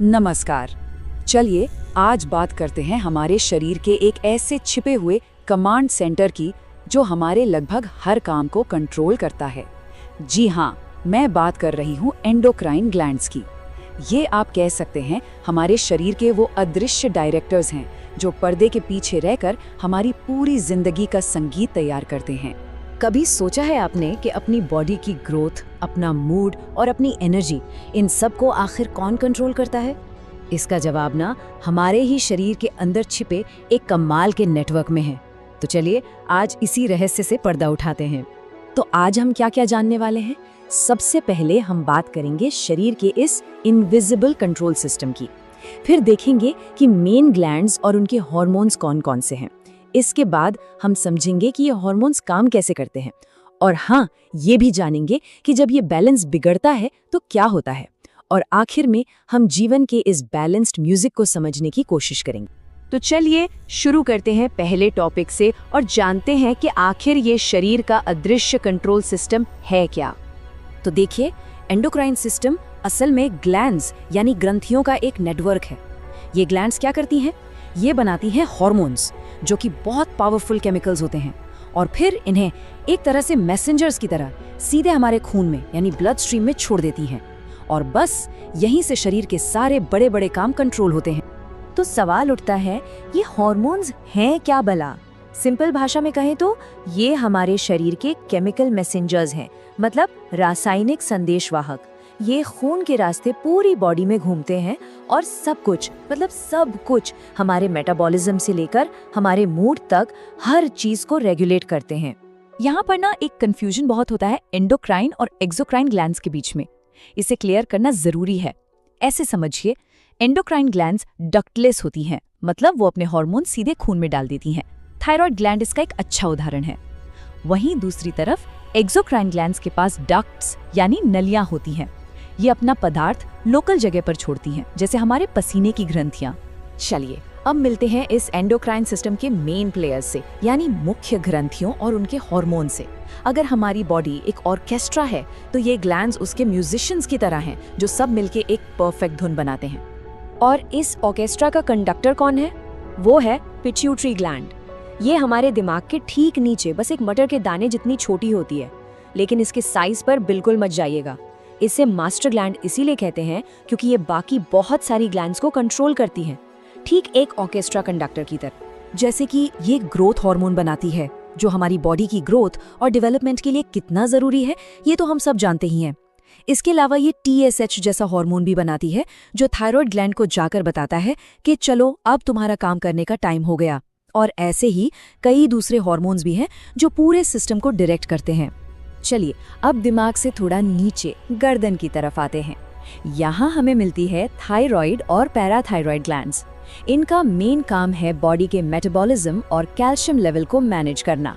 नमस्कार। चलिए आज बात करते हैं हमारे शरीर के एक ऐसे छिपे हुए कमांड सेंटर की जो हमारे लगभग हर काम को कंट्रोल करता है। जी हाँ, मैं बात कर रही हूँ एंडोक्राइन ग्लैंड्स की। ये आप कह सकते हैं हमारे शरीर के वो अदृश्य डायरेक्टर्स हैं जो पर्दे के पीछे रहकर हमारी पूरी जिंदगी का संगीत तैयार करते हैं। कभी सोचा है आपने कि अपनी बॉडी की ग्रोथ, अपना मूड और अपनी एनर्जी, इन सब को आखिर कौन कंट्रोल करता है? इसका जवाब ना हमारे ही शरीर के अंदर छिपे एक कमाल के नेटवर्क में है। तो चलिए आज इसी रहस्य से पर्दा उठाते हैं। तो आज हम क्या क्या जानने वाले हैं? सबसे पहले हम बात करेंगे शरीर के इस इनविजिबल कंट्रोल सिस्टम की। फिर देखेंगे कि मेन ग्लैंड्स और उनके हार्मोन्स कौन-कौन से हैं। इसके बाद हम समझेंगे कि ये हार्मोन्स काम कैसे करते हैं। और हाँ, ये भी जानेंगे कि जब ये बैलेंस बिगड़ता है तो क्या होता है। और आखिर में हम जीवन के इस बैलेंस्ड म्यूजिक को समझने की कोशिश करेंगे। तो चलिए शुरू करते हैं पहले टॉपिक से और जानते हैं कि आखिर ये शरीर का अदृश्य कंट्रोल सिस्टम है क्या। तो देखिए, एंडोक्राइन सिस्टम असल में ग्लैंड्स यानी ग्रंथियों का एक नेटवर्क है। ये ग्लैंड्स क्या करती हैं? ये बनाती हैं हार्मोन्स, जो कि बहुत पावरफुल केमिकल्स होते हैं, और फिर इन्हें एक तरह से मैसेंजर्स की तरह सीधे हमारे खून में यानी ब्लड स्ट्रीम में छोड़ देती हैं। और बस यहीं से शरीर के सारे बड़े बड़े काम कंट्रोल होते हैं। तो सवाल उठता है, ये हार्मोन्स हैं क्या भला? सिंपल भाषा में कहें तो ये हमारे शरीर के केमिकल मैसेंजर्स हैं, मतलब रासायनिक संदेशवाहक। ये खून के रास्ते पूरी बॉडी में घूमते हैं और सब कुछ हमारे मेटाबॉलिज्म से लेकर हमारे मूड तक हर चीज को रेगुलेट करते हैं। यहाँ पर ना एक कंफ्यूजन बहुत होता है एंडोक्राइन और एक्सोक्राइन ग्लैंड्स के बीच में। इसे क्लियर करना जरूरी है। ऐसे समझिए, एंडोक्राइन ग्लैंड्स डक्टलेस होती हैं, मतलब वो अपने हार्मोन सीधे खून में डाल देती हैं। थायराइड ग्लैंड इसका एक अच्छा उदाहरण है। वहीं दूसरी तरफ एक्सोक्राइन ग्लैंड्स के पास डक्ट्स यानी नलियां होती हैं। ये अपना पदार्थ लोकल जगह पर छोड़ती हैं, जैसे हमारे पसीने की ग्रंथियां। चलिए अब मिलते हैं इस एंडोक्राइन सिस्टम के मेन प्लेयर्स से, यानी मुख्य ग्रंथियों और उनके हार्मोन से। अगर हमारी बॉडी एक ऑर्केस्ट्रा है तो ये ग्लैंड्स उसके म्यूजिशियंस की तरह हैं, जो सब मिलके एक परफेक्ट धुन बनाते हैं। और इस ऑर्केस्ट्रा का कंडक्टर कौन है? वो है पिट्यूटरी ग्लैंड। ये हमारे दिमाग के ठीक नीचे बस एक मटर के दाने जितनी छोटी होती है, लेकिन इसके साइज पर बिल्कुल मत जाइएगा। इसे मास्टर ग्लैंड इसीलिए कहते हैं क्योंकि ये बाकी बहुत सारी ग्लैंड्स को कंट्रोल करती हैं, ठीक एक ऑर्केस्ट्रा कंडक्टर की तरह। जैसे कि ये ग्रोथ हार्मोन बनाती है, जो हमारी बॉडी की ग्रोथ और डेवलपमेंट के लिए कितना जरूरी है ये तो हम सब जानते ही हैं। इसके अलावा ये TSH जैसा हार्मोन भी बनाती है, जो थायराइड ग्लैंड को जाकर बताता है कि चलो अब तुम्हारा काम करने का टाइम हो गया। और ऐसे ही कई दूसरे हार्मोन्स भी हैं जो पूरे सिस्टम को डायरेक्ट करते हैं। चलिए अब दिमाग से थोड़ा नीचे गर्दन की तरफ आते हैं। यहाँ हमें मिलती है थायराइड और पैराथायराइड ग्लैंड्स। इनका मेन काम है बॉडी के मेटाबॉलिज्म और कैल्शियम लेवल को मैनेज करना।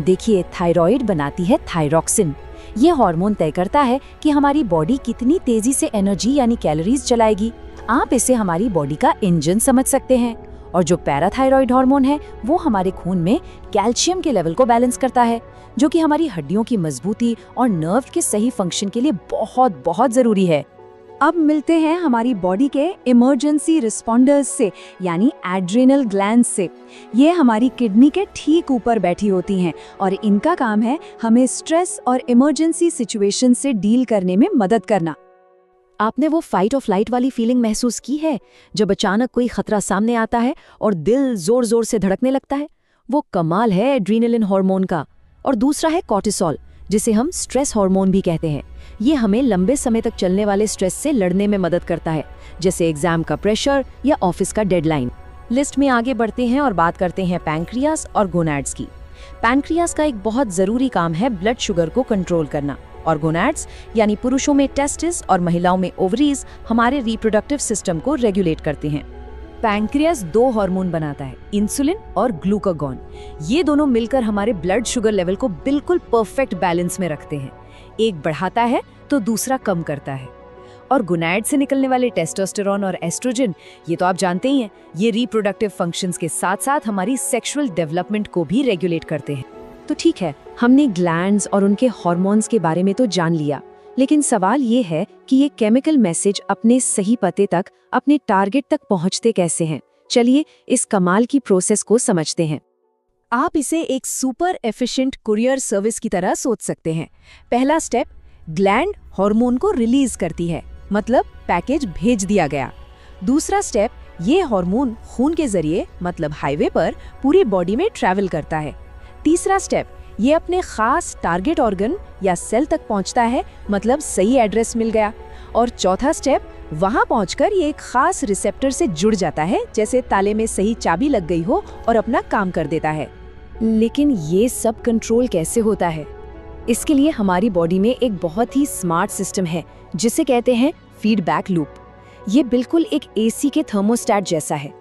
देखिए, थायराइड बनाती है थायरॉक्सिन। ये हार्मोन तय करता है कि हमारी बॉडी कितनी तेजी से एनर्जी यानी कैलोरीज जलाएगी। आप इसे हमारी बॉडी का इंजन समझ सकते हैं। और जो पैराथायराइड हार्मोन है वो हमारे खून में कैल्शियम के लेवल को बैलेंस करता है, जो कि हमारी हड्डियों की मजबूती और नर्व के सही फंक्शन के लिए बहुत बहुत जरूरी है। अब मिलते हैं हमारी बॉडी के इमरजेंसी रिस्पॉन्डर्स से, यानी एड्रेनल ग्लैंड्स से। ये हमारी किडनी के ठीक ऊपर बैठी होती हैं और इनका काम है हमें स्ट्रेस और इमरजेंसी सिचुएशन से डील करने में मदद करना। आपने वो फाइट और फ्लाइट वाली फीलिंग महसूस की है, जब अचानक कोई खतरा सामने आता है और दिल जोर जोर से धड़कने लगता है? वो कमाल है एड्रेनलिन हार्मोन का। और दूसरा है कॉर्टिसोल, जिसे हम स्ट्रेस हार्मोन भी कहते हैं। ये हमें लंबे समय तक चलने वाले स्ट्रेस से लड़ने में मदद करता है, जैसे एग्जाम का प्रेशर या ऑफिस का डेडलाइन। लिस्ट में आगे बढ़ते हैं और बात करते हैं पैंक्रियास और गोनैड्स की। पैंक्रियास का एक बहुत जरूरी काम है ब्लड शुगर को कंट्रोल करना, और गोनैड्स यानी पुरुषों में टेस्टिस और महिलाओं में ओवरीज हमारे रिप्रोडक्टिव सिस्टम को रेगुलेट करते हैं। पैंक्रियास 2 हार्मोन बनाता है, इंसुलिन और ग्लूकागॉन। ये दोनों मिलकर हमारे ब्लड शुगर लेवल को बिल्कुल परफेक्ट बैलेंस में रखते हैं। एक बढ़ाता है तो दूसरा कम करता है। और गोनैड से निकलने वाले टेस्टोस्टेरोन और एस्ट्रोजन, ये तो आप जानते ही हैं, ये रिप्रोडक्टिव फंक्शंस के साथ साथ हमारी सेक्सुअल डेवलपमेंट को भी रेगुलेट करते हैं। तो ठीक है, हमने ग्लैंड्स और उनके हार्मोन्स के बारे में तो जान लिया, लेकिन सवाल ये है कि ये केमिकल मैसेज अपने सही पते तक, अपने टारगेट तक पहुंचते कैसे हैं। चलिए इस कमाल की प्रोसेस को समझते हैं। आप इसे एक सुपर एफिशिएंट कुरियर सर्विस की तरह सोच सकते हैं। पहला स्टेप, ग्लैंड हार्मोन को रिलीज करती है, मतलब पैकेज भेज दिया गया। दूसरा स्टेप, ये हार्मोन खून के जरिए मतलब हाईवे पर पूरी बॉडी में ट्रैवल करता है। तीसरा स्टेप, ये अपने खास टारगेट ऑर्गन या सेल तक पहुंचता है, मतलब सही एड्रेस मिल गया। और चौथा स्टेप, वहां पहुंचकर ये एक खास रिसेप्टर से जुड़ जाता है, जैसे ताले में सही चाबी लग गई हो और अपना काम कर देता है। लेकिन ये सब कंट्रोल कैसे होता है? इसके लिए हमारी बॉडी में एक बहुत ही स्मार्ट सिस्टम है जिसे कहते हैं फीडबैक लूप। ये बिल्कुल एक एसी के थर्मोस्टैट जैसा है।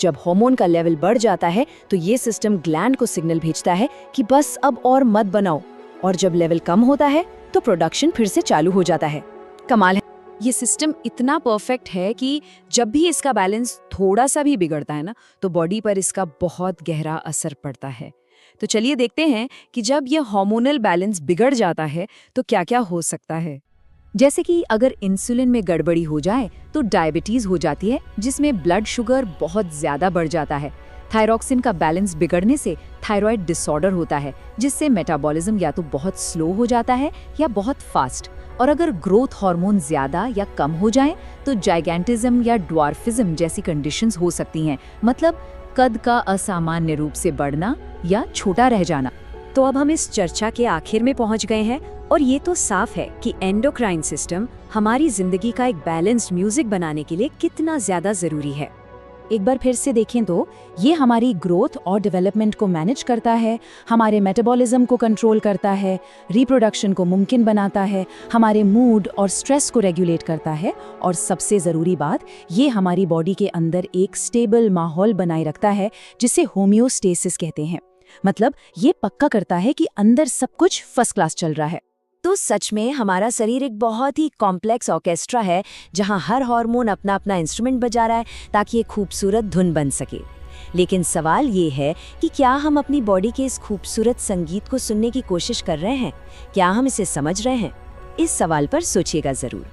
जब हार्मोन का लेवल बढ़ जाता है तो ये सिस्टम ग्लैंड को सिग्नल भेजता है कि बस अब और मत बनाओ, और जब लेवल कम होता है तो प्रोडक्शन फिर से चालू हो जाता है। कमाल है। ये सिस्टम इतना परफेक्ट है कि जब भी इसका बैलेंस थोड़ा सा भी बिगड़ता है ना, तो बॉडी पर इसका बहुत गहरा असर पड़ता है। तो चलिए देखते हैं कि जब यह हार्मोनल बैलेंस बिगड़ जाता है तो क्या क्या हो सकता है। जैसे कि अगर इंसुलिन में गड़बड़ी हो जाए तो डायबिटीज हो जाती है, जिसमें ब्लड शुगर बहुत ज्यादा बढ़ जाता है। थायरॉक्सिन का बैलेंस बिगड़ने से थायराइड डिसऑर्डर होता है, जिससे मेटाबॉलिज्म या तो बहुत स्लो हो जाता है या बहुत फास्ट। और अगर ग्रोथ हार्मोन ज्यादा या कम हो जाए तो जाइगेंटिज्म या ड्वार्फिज्म जैसी कंडीशंस हो सकती हैं, मतलब कद का असामान्य रूप से बढ़ना या छोटा रह जाना। तो अब हम इस चर्चा के आखिर में पहुंच गए हैं, और ये तो साफ है कि एंडोक्राइन सिस्टम हमारी जिंदगी का एक बैलेंस्ड म्यूजिक बनाने के लिए कितना ज्यादा जरूरी है। एक बार फिर से देखें तो ये हमारी ग्रोथ और डेवलपमेंट को मैनेज करता है, हमारे मेटाबॉलिज्म को कंट्रोल करता है, रिप्रोडक्शन को मुमकिन बनाता है, हमारे मूड और स्ट्रेस को रेगुलेट करता है, और सबसे ज़रूरी बात, ये हमारी बॉडी के अंदर एक स्टेबल माहौल बनाए रखता है जिसे होम्योस्टेसिस कहते हैं। मतलब ये पक्का करता है कि अंदर सब कुछ फर्स्ट क्लास चल रहा है। तो सच में हमारा शरीर एक बहुत ही कॉम्प्लेक्स ऑर्केस्ट्रा है, जहां हर हार्मोन अपना अपना इंस्ट्रूमेंट बजा रहा है ताकि एक खूबसूरत धुन बन सके। लेकिन सवाल ये है कि क्या हम अपनी बॉडी के इस खूबसूरत संगीत को सुनने की कोशिश कर रहे हैं? क्या हम इसे समझ रहे हैं? इस सवाल पर सोचिएगा जरूर।